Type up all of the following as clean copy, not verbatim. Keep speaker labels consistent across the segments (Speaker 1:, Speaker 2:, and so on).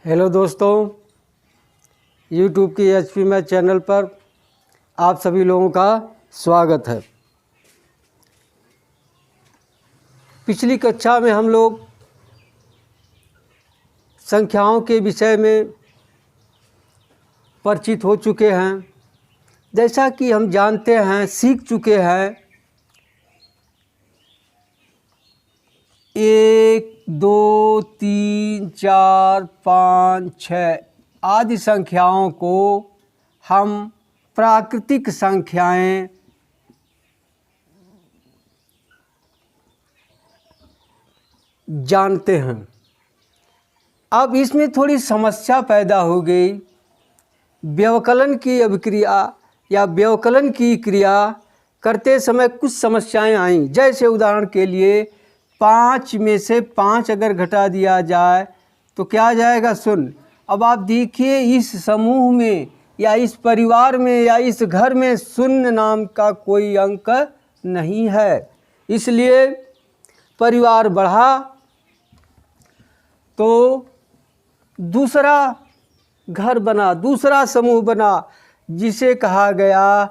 Speaker 1: Hello दोस्तों, YouTube की HP math channel पर आप सभी लोगों का स्वागत है। पिछली कक्षा में हम लोग संख्याओं के विषय में परिचित हो चुके हैं। जैसा कि हम जानते हैं, सीख चुके हैं, 1, 2, 3, 4, 5, 6 आदि संख्याओं को हम प्राकृतिक संख्याएं जानते हैं। अब इसमें थोड़ी समस्या पैदा हो गई। व्यवकलन की अभिक्रिया या व्यवकलन की क्रिया करते समय कुछ समस्याएं आईं। जैसे उदाहरण के लिए 5 में से 5 अगर घटा दिया जाए तो क्या आ जाएगा? शून्य। अब आप देखिए, इस समूह में या इस परिवार में या इस घर में शून्य नाम का कोई अंक नहीं है। इसलिए परिवार बढ़ा तो दूसरा घर बना, दूसरा समूह बना, जिसे कहा गया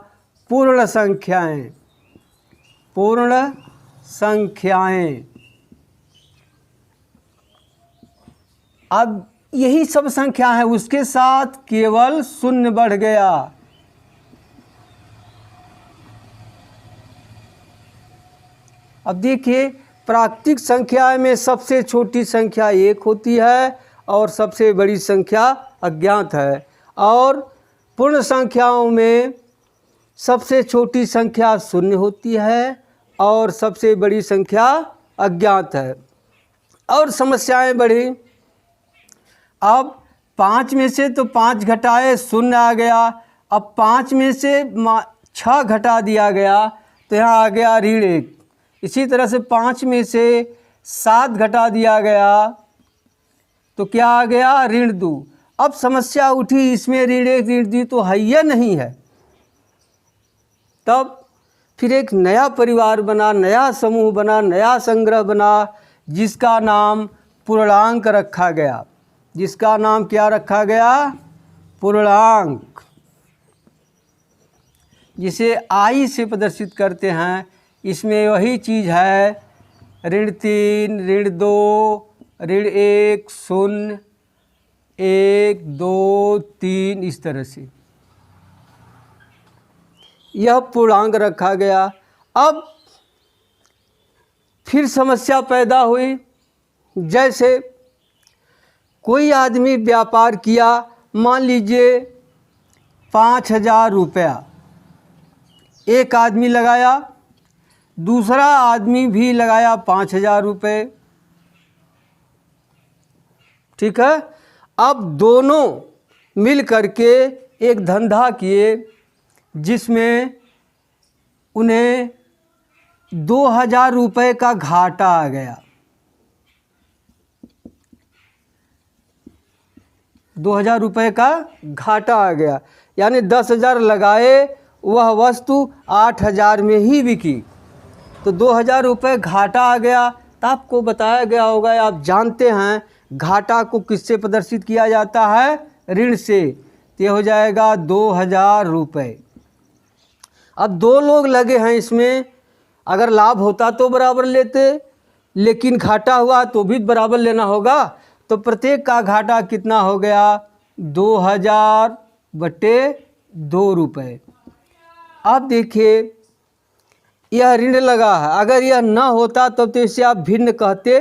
Speaker 1: पूर्ण संख्याएं। पूर्ण संख्याएं। अब यही सब संख्या है, उसके साथ केवल शून्य बढ़ गया। अब देखिए, प्राकृतिक संख्या में सबसे छोटी संख्या 1 होती है और सबसे बड़ी संख्या अज्ञात है। और पूर्ण संख्याओं में सबसे छोटी संख्या 0 होती है और सबसे बड़ी संख्या अज्ञात है। और समस्याएं बढ़ी। अब 5 में से तो 5 घटाए 0 आ गया। अब 5 में से 6 घटा दिया गया तो यहाँ आ गया ऋण 1। इसी तरह से 5 में से 7 घटा दिया गया तो क्या आ गया? ऋण 2। अब समस्या उठी, इसमें ऋण 1 ऋण 2 तो है या नहीं है। तब फिर एक नया परिवार बना, नया समूह बना, नया संग्रह बना, जिसका नाम पूर्णांक रखा गया। जिसका नाम क्या रखा गया? पूर्णांक, जिसे I से प्रदर्शित करते हैं। इसमें वही चीज़ है, ऋण 3, ऋण 2, ऋण 1, 0, 1, 2, 3, इस तरह से यह पूर्णांक रखा गया। अब फिर समस्या पैदा हुई। जैसे कोई आदमी व्यापार किया, मान लीजिए 5,000 रुपया एक आदमी लगाया, दूसरा आदमी भी लगाया 5,000 रुपये। ठीक है। अब दोनों मिल करके एक धंधा किए, जिसमें उन्हें 2,000 रुपये का घाटा आ गया। 2,000 रुपये का घाटा आ गया, यानी 10,000 लगाए, वह वस्तु 8,000 में ही बिकी, तो 2,000 रुपये घाटा आ गया। तो आपको बताया गया होगा, आप जानते हैं, घाटा को किससे प्रदर्शित किया जाता है? ऋण से। तो यह हो जाएगा 2,000 रुपये। अब 2 लोग लगे हैं इसमें, अगर लाभ होता तो बराबर लेते, लेकिन घाटा हुआ तो भी बराबर लेना होगा। तो प्रत्येक का घाटा कितना हो गया? 2,000 बटे 2 रुपये। अब देखिए, यह ऋण लगा है। अगर यह न होता तब तो इसे आप भिन्न कहते,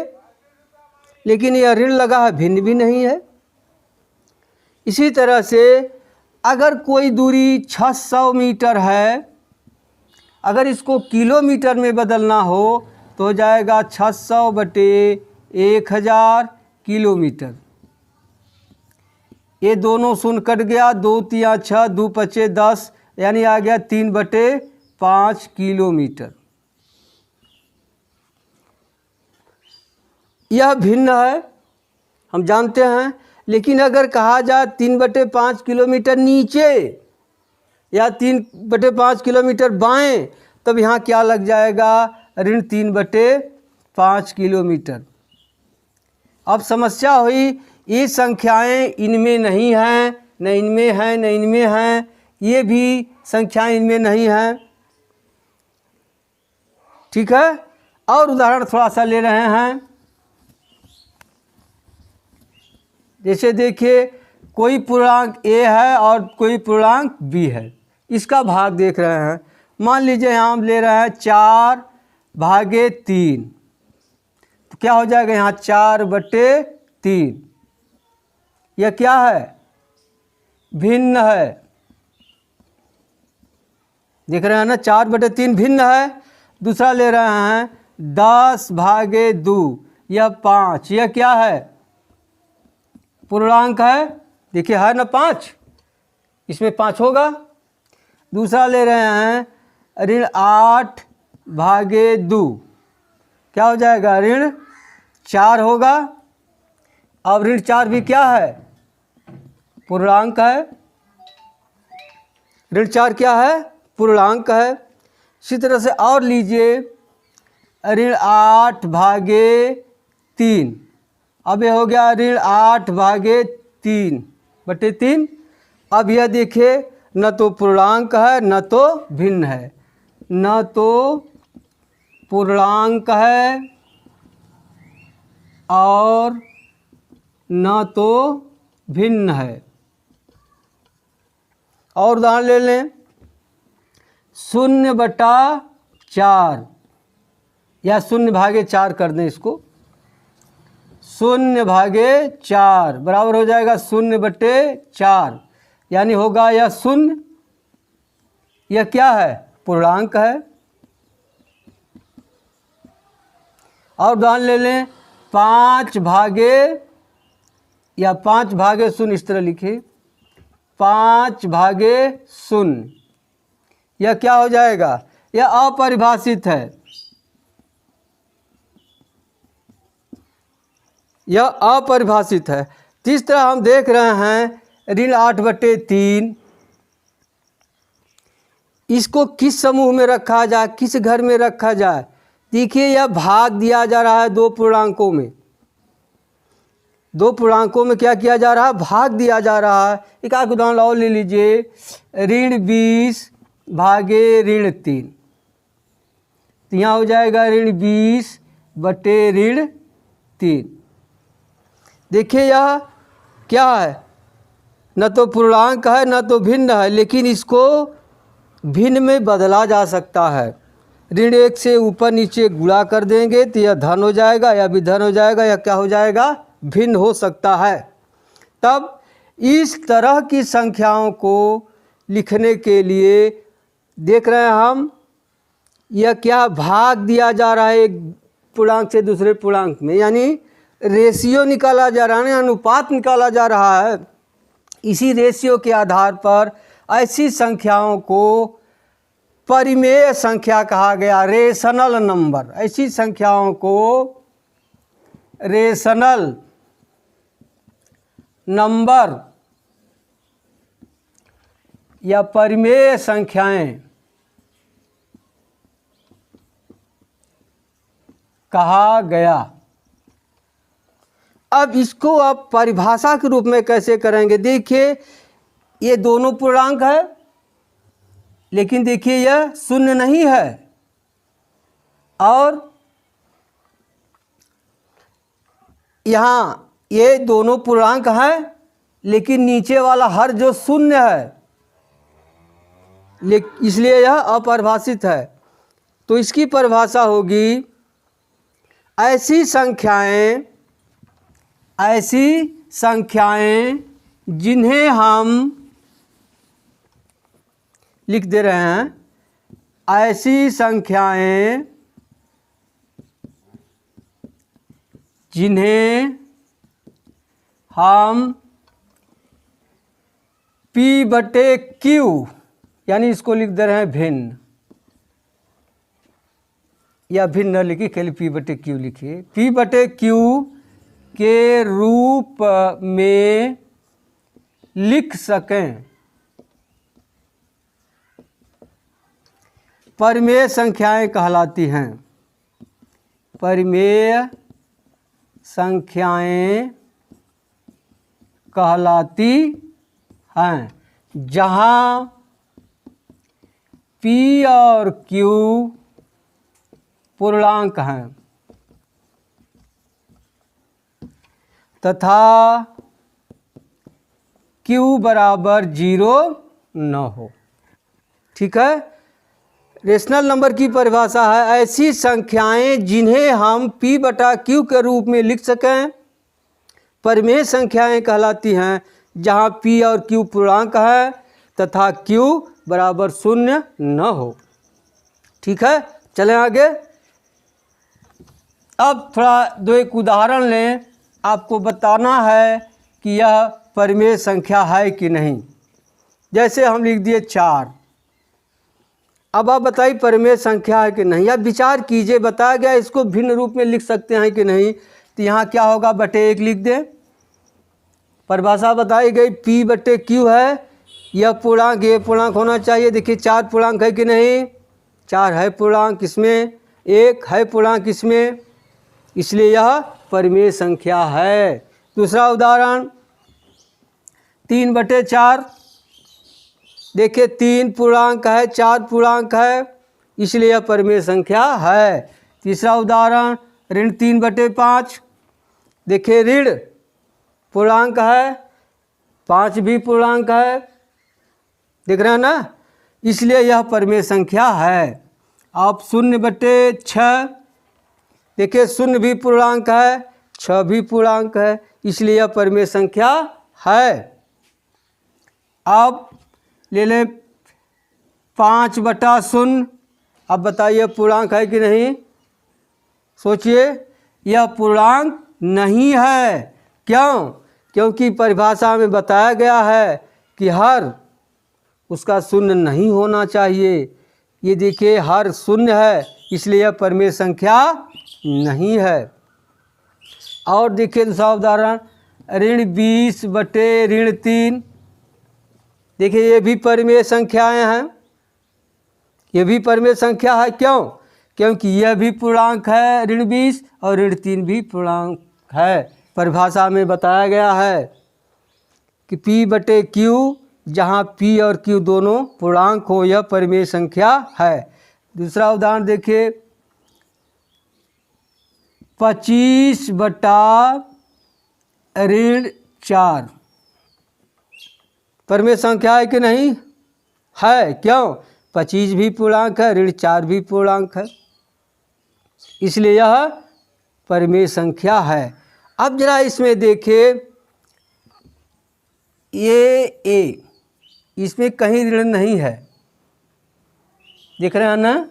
Speaker 1: लेकिन यह ऋण लगा है, भिन्न भी नहीं है। इसी तरह से अगर कोई दूरी 600 मीटर है, अगर इसको किलोमीटर में बदलना हो तो हो जाएगा 600 बटे 1,000 किलोमीटर। ये दोनों शून्य कट गया, 2 3 6, 2 5 10, यानी आ गया 3 बटे 5 किलोमीटर। यह भिन्न है, हम जानते हैं। लेकिन अगर कहा जाए 3 बटे 5 किलोमीटर नीचे या 3 बटे 5 किलोमीटर बाएं, तब यहाँ क्या लग जाएगा? ऋण 3 बटे 5 किलोमीटर। अब समस्या हुई, ये संख्याएं इनमें नहीं हैं, न इनमें हैं न इनमें हैं, ये भी संख्याएं इनमें नहीं हैं। ठीक है। और उदाहरण थोड़ा सा ले रहे हैं। जैसे देखिए कोई पूर्णांक a है और कोई पूर्णांक b है, इसका भाग देख रहे हैं। मान लीजिए यहाँ हम ले रहे हैं 4/3, तो क्या हो जाएगा यहाँ 4/3। यह क्या है? भिन्न है। देख रहे हैं ना, 4/3 भिन्न है। दूसरा ले रहे हैं 10/2, यह 5, यह क्या है? पूर्णांक है। देखिए है ना 5, इसमें 5 होगा। दूसरा ले रहे हैं ऋण 8/2, क्या हो जाएगा? ऋण 4 होगा। अब ऋण 4 भी क्या है? पूर्णांक है। ऋण 4 क्या है? पूर्णांक है। इसी तरह से और लीजिए ऋण 8/3, अब ये हो गया ऋण 8/3/3। अब यह देखिए न तो पूर्णांक है न तो भिन्न है, न तो पूर्णांक है और न तो भिन्न है। और उदाहरण ले लें 0/4 या 0/4 कर दें इसको। 0/4 बराबर हो जाएगा 0/4, यानी होगा यह 0। यह क्या है? पूर्णांक है। और उदाहरण ले लें 5/0, इस तरह लिखे 5/0, यह क्या हो जाएगा? यह अपरिभाषित है। यह अपरिभाषित है। तो इस तरह हम देख रहे हैं ऋण 8/3, इसको किस समूह में रखा जाए, किस घर में रखा जाए? देखिए यह भाग दिया जा रहा है दो पूर्णांकों में। दो पूर्णांकों में क्या किया जा रहा है? भाग दिया जा रहा है। एक आध उदाहरण और ले लीजिए ऋण 20/3, तो यहाँ हो जाएगा ऋण 20/3। देखिए यह क्या है? न तो पूर्णांक है न तो भिन्न है, लेकिन इसको भिन्न में बदला जा सकता है। ऋण 1 से ऊपर नीचे गुणा कर देंगे तो यह धन हो जाएगा, या भी धन हो जाएगा, या क्या हो जाएगा? भिन्न हो सकता है। तब इस तरह की संख्याओं को लिखने के लिए देख रहे हैं हम, यह क्या भाग दिया जा रहा है एक पूर्णांक से दूसरे पूर्णांक में, यानी रेशियो निकाला जा रहा है, अनुपात निकाला जा रहा है। इसी रेशियो के आधार पर ऐसी संख्याओं को परिमेय संख्या कहा गया, रेशनल नंबर। ऐसी संख्याओं को रेशनल नंबर या परिमेय संख्याएं कहा गया। अब इसको आप परिभाषा के रूप में कैसे करेंगे? देखिए ये दोनों पूर्णांक है, लेकिन देखिए यह शून्य नहीं है, और यहाँ ये दोनों पूर्णांक हैं, लेकिन नीचे वाला हर जो शून्य है, इसलिए यह अपरिभाषित है। तो इसकी परिभाषा होगी ऐसी संख्याएं जिन्हें हम लिख दे रहे हैं, ऐसी संख्याएं जिन्हें हम P/Q, यानी इसको लिख दे रहे हैं भिन्न, या भिन्न न लिखिए, केवल P/Q लिखिए। P/Q के रूप में लिख सकें। परिमेय संख्याएं कहलाती हैं। परिमेय संख्याएं कहलाती हैं, जहाँ P और Q पूर्णांक हैं तथा Q बराबर 0 न हो। ठीक है। रेशनल नंबर की परिभाषा है ऐसी संख्याएं जिन्हें हम P बटा Q के रूप में लिख सकें परिमेय संख्याएं कहलाती हैं, जहां P और Q पूर्णांक है तथा Q बराबर 0 न हो। ठीक है, चलें आगे। अब थोड़ा दो एक उदाहरण लें, आपको बताना है कि यह परिमेय संख्या है कि नहीं। जैसे हम लिख दिए 4। अब आप बताइए परिमेय संख्या है कि नहीं। आप विचार कीजिए, बताया गया इसको भिन्न रूप में लिख सकते हैं कि नहीं। तो यहाँ क्या होगा, बटे 1 लिख दें। परिभाषा बताई गई P बटे Q है, यह पूर्णांक ये पूर्णांक होना चाहिए। देखिए 4 पूर्णांक है कि नहीं, 4 है पूर्णांक इसमें, 1 है पूर्णांक इसमें, इसलिए यह परिमेय संख्या है। दूसरा उदाहरण 3 बटे 4। देखिए 3 पूर्णांक है, 4 पूर्णांक है, इसलिए यह परिमेय संख्या है। तीसरा उदाहरण ऋण 3 बटे 5। देखिए ऋण पूर्णांक है, 5 भी पूर्णांक है, देख रहे हैं ना, इसलिए यह परिमेय संख्या है। अब 0 बटे 6। देखिए 0 भी पूर्णांक है, 6 भी पूर्णांक है, इसलिए यह परिमेय संख्या है। अब ले लें 5 बटा 0। अब बताइए पूर्णांक है कि नहीं। सोचिए, यह पूर्णांक नहीं है। क्यों? क्योंकि परिभाषा में बताया गया है कि हर उसका शून्य नहीं होना चाहिए। ये देखिए हर शून्य है, इसलिए यह परिमेय संख्या नहीं है। और देखिए दूसरा उदाहरण ऋण 20 बटे ऋण 3। देखिए ये भी परिमेय संख्याएं हैं, ये भी परिमेय संख्या है। क्यों? क्योंकि यह भी पूर्णांक है ऋण 20 और ऋण 3 भी पूर्णांक है। परिभाषा में बताया गया है कि P बटे Q, जहाँ P और Q दोनों पूर्णांक हो, यह परिमेय संख्या है। दूसरा उदाहरण देखिए 25 बटा ऋण 4। परिमेय संख्या है कि नहीं है। क्यों? 25 भी पूर्णांक है, ऋण 4 भी पूर्णांक है, इसलिए यह परिमेय संख्या है। अब जरा इसमें देखिए ये इसमें कहीं ऋण नहीं है, देख रहे हैं ना,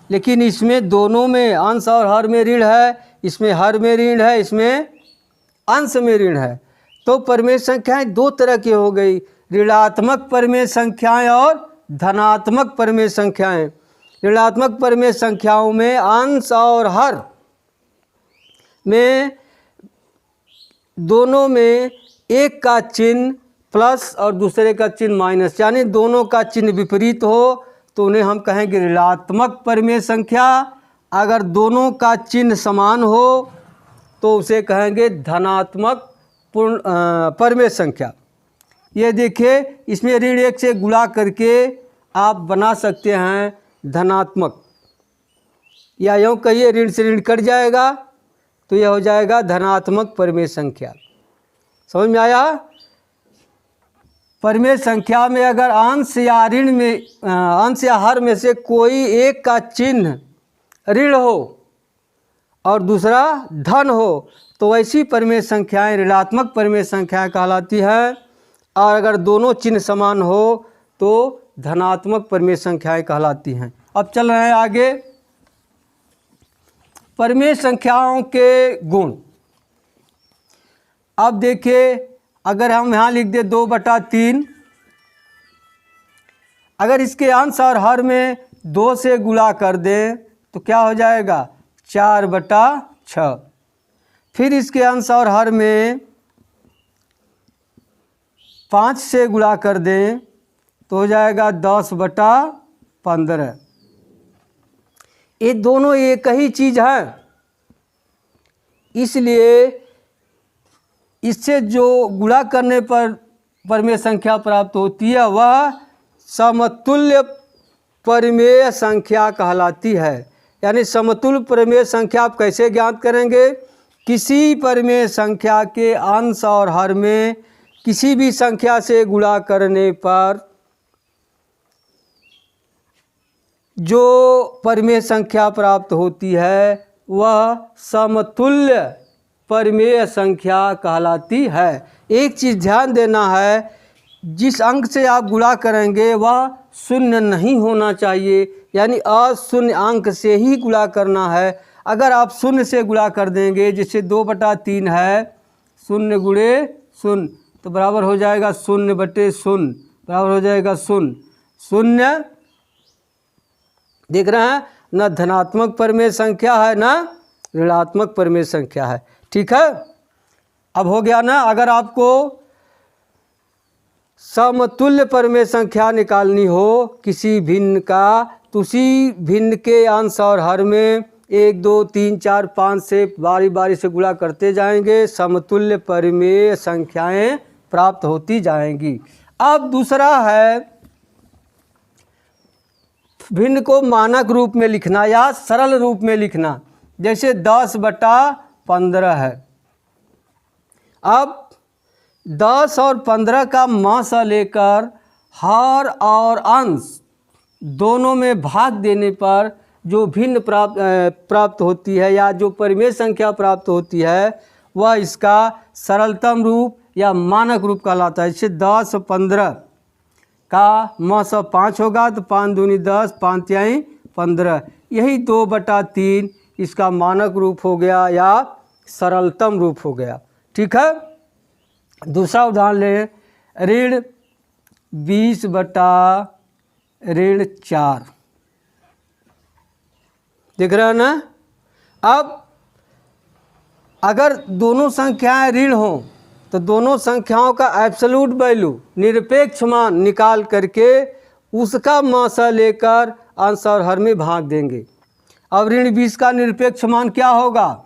Speaker 1: लेकिन इसमें दोनों में अंश और हर में ऋण है। इसमें हर में ऋण है, इसमें अंश में ऋण है। तो परिमेय संख्याएं दो तरह की हो गई, ऋणात्मक परिमेय संख्याएं और धनात्मक परिमेय संख्याएं। ऋणात्मक परिमेय संख्याओं में अंश और हर में दोनों में एक का चिन्ह प्लस और दूसरे का चिन्ह माइनस, यानी दोनों का चिन्ह विपरीत हो तो उन्हें हम कहेंगे ऋणात्मक परिमेय संख्या। अगर दोनों का चिन्ह समान हो तो उसे कहेंगे धनात्मक परिमेय संख्या। ये देखिए इसमें ऋण 1 से गुणा करके आप बना सकते हैं धनात्मक, या यूँ कहिए ऋण से ऋण कट जाएगा तो यह हो जाएगा धनात्मक परिमेय संख्या। समझ में आया? परिमेय संख्या में अगर अंश या ऋण में अंश या हर में से कोई एक का चिन्ह ऋण हो और दूसरा धन हो तो ऐसी परिमेय संख्याएं ऋणात्मक परिमेय संख्याएं कहलाती हैं। और अगर दोनों चिन्ह समान हो तो धनात्मक परिमेय संख्याएं कहलाती हैं। अब चल रहे हैं आगे, परिमेय संख्याओं के गुण। अब देखिए अगर हम यहाँ लिख दें 2 बटा 3, अगर इसके अंश और हर में 2 से गुणा कर दें तो क्या हो जाएगा 4 बटा 6। फिर इसके अंश और हर में 5 से गुणा कर दें तो हो जाएगा 10 बटा 15। ये दोनों एक ही चीज़ है, इसलिए इससे जो गुणा करने पर परिमेय संख्या प्राप्त होती है वह समतुल्य परिमेय संख्या कहलाती है। यानी समतुल्य परिमेय संख्या आप कैसे ज्ञात करेंगे? किसी परिमेय संख्या के अंश और हर में किसी भी संख्या से गुणा करने पर जो परिमेय संख्या प्राप्त होती है वह समतुल्य परिमेय संख्या कहलाती है। एक चीज़ ध्यान देना है, जिस अंक से आप गुणा करेंगे वह शून्य नहीं होना चाहिए, यानी अशून्य अंक से ही गुणा करना है। अगर आप शून्य से गुणा कर देंगे, जैसे 2/3 है, शून्य गुणे शून्य तो बराबर हो जाएगा 0/0, बराबर हो जाएगा शून्य। देख रहे हैं, न धनात्मक परिमेय संख्या है न ऋणात्मक परिमेय संख्या है। ठीक है, अब हो गया ना। अगर आपको समतुल्य परिमेय संख्या निकालनी हो किसी भिन्न का, तो उसी भिन्न के अंश और हर में 1 2 3 4 5 से बारी बारी से गुणा करते जाएंगे, समतुल्य परिमेय संख्याएं प्राप्त होती जाएंगी। अब दूसरा है भिन्न को मानक रूप में लिखना या सरल रूप में लिखना। जैसे 10/15 है। अब 10 और 15 का म से लेकर हर और अंश दोनों में भाग देने पर जो भिन्न प्राप्त होती है या जो परिमेय संख्या प्राप्त होती है वह इसका सरलतम रूप या मानक रूप कहलाता है। जैसे 10 और 15 का म से 5 होगा तो 5 दूनी 10, 5 तिहाई 15, यही 2/3 इसका मानक रूप हो गया या सरलतम रूप हो गया। ठीक है, दूसरा उदाहरण ले, ऋण 20/4। देख रहे हैं ना। अब अगर दोनों संख्याएं ऋण हो तो दोनों संख्याओं का एब्सोल्यूट वैल्यू निरपेक्ष मान निकाल करके उसका म से लेकर अंश और हर में भाग देंगे। अब ऋण 20 का निरपेक्ष मान क्या होगा?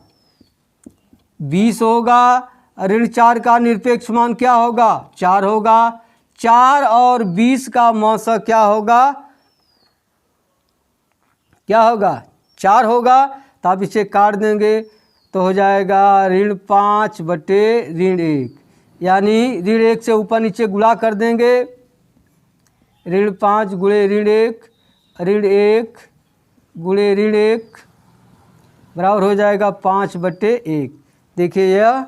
Speaker 1: 20 होगा। ऋण 4 का निरपेक्ष मान क्या होगा? 4 होगा। 4 और 20 का म से क्या होगा? 4 होगा। तो आप इसे काट देंगे तो हो जाएगा ऋण 5/1, यानी ऋण 1 से ऊपर नीचे गुणा कर देंगे। ऋण 5 गुणे ऋण 1, ऋण 1 गुणे ऋण 1 बराबर हो जाएगा 5/1। देखिए यह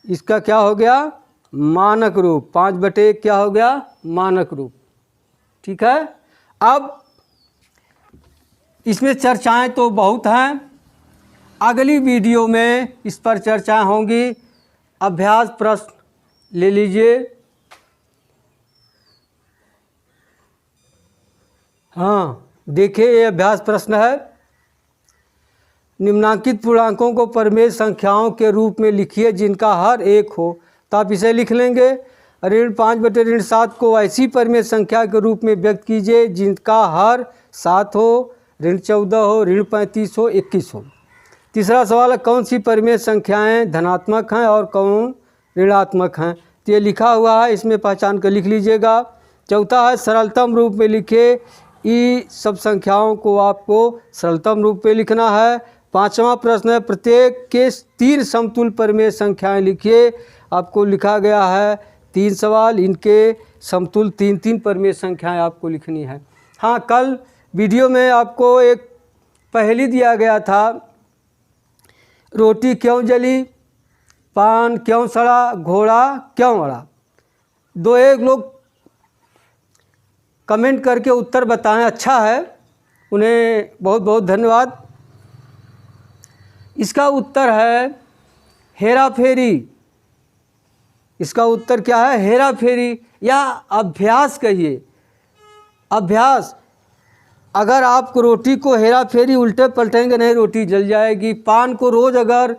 Speaker 1: इसका क्या हो गया? मानक रूप। 5/1 क्या हो गया? मानक रूप। ठीक है, अब इसमें चर्चाएं तो बहुत हैं, अगली वीडियो में इस पर चर्चाएं होंगी। अभ्यास प्रश्न ले लीजिए। हाँ देखिए, ये अभ्यास प्रश्न है। निम्नांकित पूर्णांकों को परिमेय संख्याओं के रूप में लिखिए जिनका हर 1 हो। तो आप इसे लिख लेंगे। ऋण 5/7 को ऐसी परिमेय संख्या के रूप में व्यक्त कीजिए जिनका हर 7 हो, ऋण 14 हो, ऋण 35 हो, 21 हो। तीसरा सवाल है, कौन सी परिमेय संख्याएं धनात्मक हैं और कौन ऋणात्मक हैं? तो ये लिखा हुआ है, इसमें पहचान कर लिख लीजिएगा। चौथा है, सरलतम रूप में लिखे। ये सब संख्याओं को आपको सरलतम रूप में लिखना है। पांचवा प्रश्न है, प्रत्येक के 3 समतुल्य परिमेय संख्याएं लिखिए। आपको लिखा गया है 3 सवाल, इनके समतुल्य 3-3 परिमेय संख्याएं आपको लिखनी है। हाँ, कल वीडियो में आपको एक पहेली दिया गया था, रोटी क्यों जली, पान क्यों सड़ा, घोड़ा क्यों अड़ा। 2-1 लोग कमेंट करके उत्तर बताएं, अच्छा है, उन्हें बहुत बहुत धन्यवाद। इसका उत्तर है हेरा फेरी। इसका उत्तर क्या है? हेरा फेरी या अभ्यास कहिए। अभ्यास, अगर आप रोटी को हेरा फेरी उल्टे पलटेंगे नहीं, रोटी जल जाएगी। पान को रोज़ अगर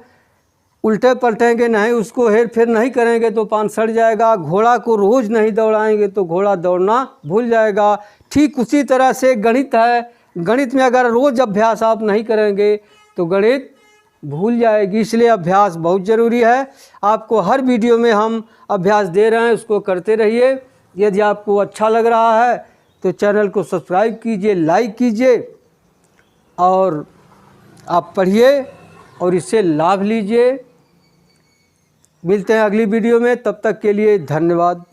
Speaker 1: उल्टे पलटेंगे नहीं, उसको हेर फेर नहीं करेंगे तो पान सड़ जाएगा। घोड़ा को रोज़ नहीं दौड़ाएंगे तो घोड़ा दौड़ना भूल जाएगा। ठीक उसी तरह से गणित है। गणित में अगर रोज़ अभ्यास आप नहीं करेंगे तो गणित भूल जाएगी। इसलिए अभ्यास बहुत ज़रूरी है। आपको हर वीडियो में हम अभ्यास दे रहे हैं, उसको करते रहिए। यदि आपको अच्छा लग रहा है तो चैनल को सब्सक्राइब कीजिए, लाइक कीजिए और आप पढ़िए और इससे लाभ लीजिए। मिलते हैं अगली वीडियो में, तब तक के लिए धन्यवाद।